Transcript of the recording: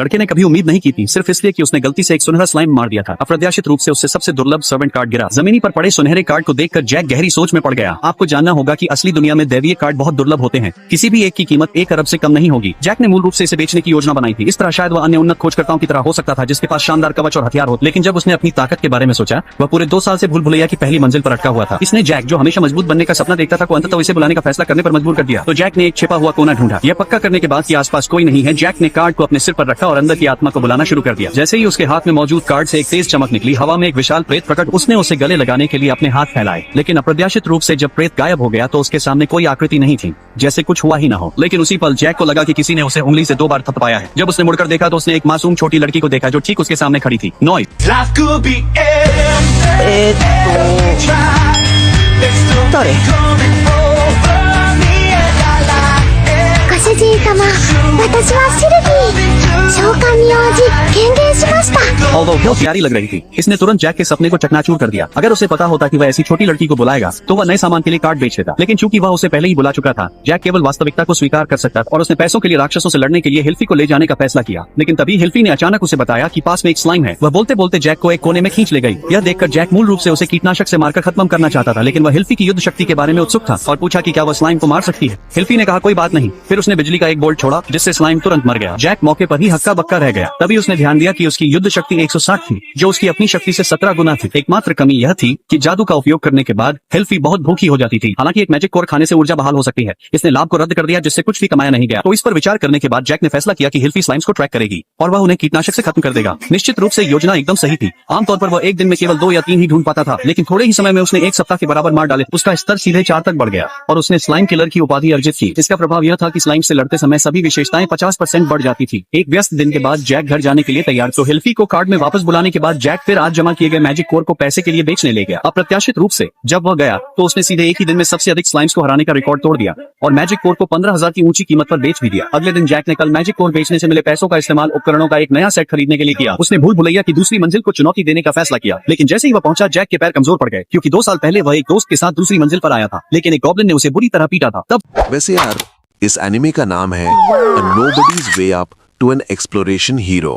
लड़के ने कभी उम्मीद नहीं की थी, सिर्फ इसलिए कि उसने गलती से एक सुनहरा स्लाइम मार दिया था। अप्रत्याशित रूप से उससे सबसे दुर्लभ सर्वेंट कार्ड गिरा। जमीनी पर पड़े सुनहरे कार्ड को देखकर जैक गहरी सोच में पड़ गया। आपको जानना होगा कि असली दुनिया में दैवीय कार्ड बहुत दुर्लभ होते हैं। किसी भी एक की कीमत 1 अरब से कम नहीं होगी। जैक ने मूल रूप से इसे बेचने की योजना बनाई थी। इस तरह शायद वह अन्य उन्नत खोजकर्ताओं की तरह हो सकता था, जिसके पास शानदार कवच और हथियार हो। लेकिन जब उसने अपनी ताकत के बारे में सोचा, वह पूरे 2 साल से भूल भुलैया की पहली मंजिल पर अटका हुआ था। इसने जैक, जो हमेशा मजबूत बनने का सपना देखता था, को अंततः इसे बुलाने का फैसला करने पर मजबूर कर दिया। तो जैक ने एक छिपा हुआ कोना ढूंढा। यह पक्का करने के बाद कि आसपास कोई नहीं है, जैक ने कार्ड को अपने सिर पर रखा और अंदर की आत्मा को बुलाना शुरू कर दिया। जैसे ही उसके हाथ में मौजूद कार्ड से एक तेज चमक निकली, हवा में एक विशाल प्रेत प्रकट। उसने उसे गले लगाने के लिए अपने हाथ फैलाए, लेकिन अप्रत्याशित रूप से जब प्रेत गायब हो गया तो उसके सामने कोई आकृति नहीं थी, जैसे कुछ हुआ ही ना हो। लेकिन उसी पल जैक को लगा कि किसी ने उसे उंगली से 2 बार थपथपाया है। जब उसने मुड़कर देखा तो उसने एक मासूम छोटी लड़की को देखा जो ठीक उसके सामने खड़ी थी। नॉय बहुत प्यारी लग रही थी। इसने तुरंत जैक के सपने को चकनाचूर कर दिया। अगर उसे पता होता कि वह ऐसी छोटी लड़की को बुलाएगा तो वह नए सामान के लिए कार्ड बेच देता। लेकिन चूंकि वह उसे पहले ही बुला चुका था, जैक केवल वास्तविकता को स्वीकार कर सकता और उसने पैसों के लिए राक्षसों से लड़ने के लिए हिल्फी को ले जाने का फैसला किया। लेकिन तभी हिल्फी ने अचानक उसे बताया कि पास में एक स्लाइम है। वह बोलते बोलते जैक को एक कोने में खींच ले गई। यह देखकर जैक मूल रूप से उसे कीटनाशक से मारकर खत्म करना चाहता था, लेकिन वह हिल्फी की युद्ध शक्ति के बारे में उत्सुक था और पूछा कि क्या वह स्लाइम को मार सकती है। हिल्फी ने कहा कोई बात नहीं। फिर उसने बिजली का एक बोल्ट छोड़ा, जिससे स्लाइम तुरंत मर गया। जैक मौके पर ही हक्का बक्का रह गया। तभी उसने ध्यान दिया कि उसकी युद्ध शक्ति 160 थी, जो उसकी अपनी शक्ति से 17 गुना थी। एकमात्र कमी यह थी कि जादू का उपयोग करने के बाद हिल्फी बहुत भूखी हो जाती थी। हालांकि एक मैजिक कोर खाने से ऊर्जा बहाल हो सकती है। इसने लाभ को रद्द कर दिया, जिससे कुछ भी कमाया नहीं गया। तो इस पर विचार करने के बाद जैक ने फैसला किया कि हिल्फी स्लाइम्स को ट्रैक करेगी और वह उन्हें कीटनाशक से खत्म कर देगा। निश्चित रूप से योजना एकदम सही थी। आमतौर पर वह एक दिन में केवल 2 या 3 ही ढूंढ पाता था, लेकिन थोड़े ही समय में उसने 1 सप्ताह के बराबर मार डाले। उसका स्तर सीधे 4 तक बढ़ गया और उसने स्लाइम किलर की उपाधि अर्जित की। इसका प्रभाव यह था कि स्लाइम से लड़ते समय सभी विशेषताएं 50% बढ़ जाती थी। एक व्यस्त दिन के बाद जैक घर जाने के लिए तैयार। तो हिल्फी को कार्ड में वापस बुलाने के बाद जैक फिर आज जमा किए गए मैजिक कोर को पैसे के लिए बेचने ले गया। अप्रत्याशित रूप से जब वह गया तो उसने सीधे एक ही दिन में सबसे अधिक स्लाइम्स को हराने का रिकॉर्ड तोड़ दिया और मैजिक कोर को 15,000 की ऊंची कीमत पर बेच भी दिया। अगले दिन जैक ने कल मैजिक कोर बेचने से मिले पैसों का इस्तेमाल उपकरणों का एक नया सेट खरीदने के लिए किया। उसने भूल भुलैया की दूसरी मंजिल को चुनौती देने का फैसला किया, लेकिन जैसे ही वह पहुंचा जैक के पैर कमजोर पड़ गए, क्योंकि 2 साल पहले वह एक दोस्त के साथ दूसरी मंजिल पर आया था, लेकिन एक गॉब्लिन ने उसे बुरी तरह पीटा था। तब वैसे यार, इस एनिमे का नाम है A Nobody's Way Up to an Exploration Hero।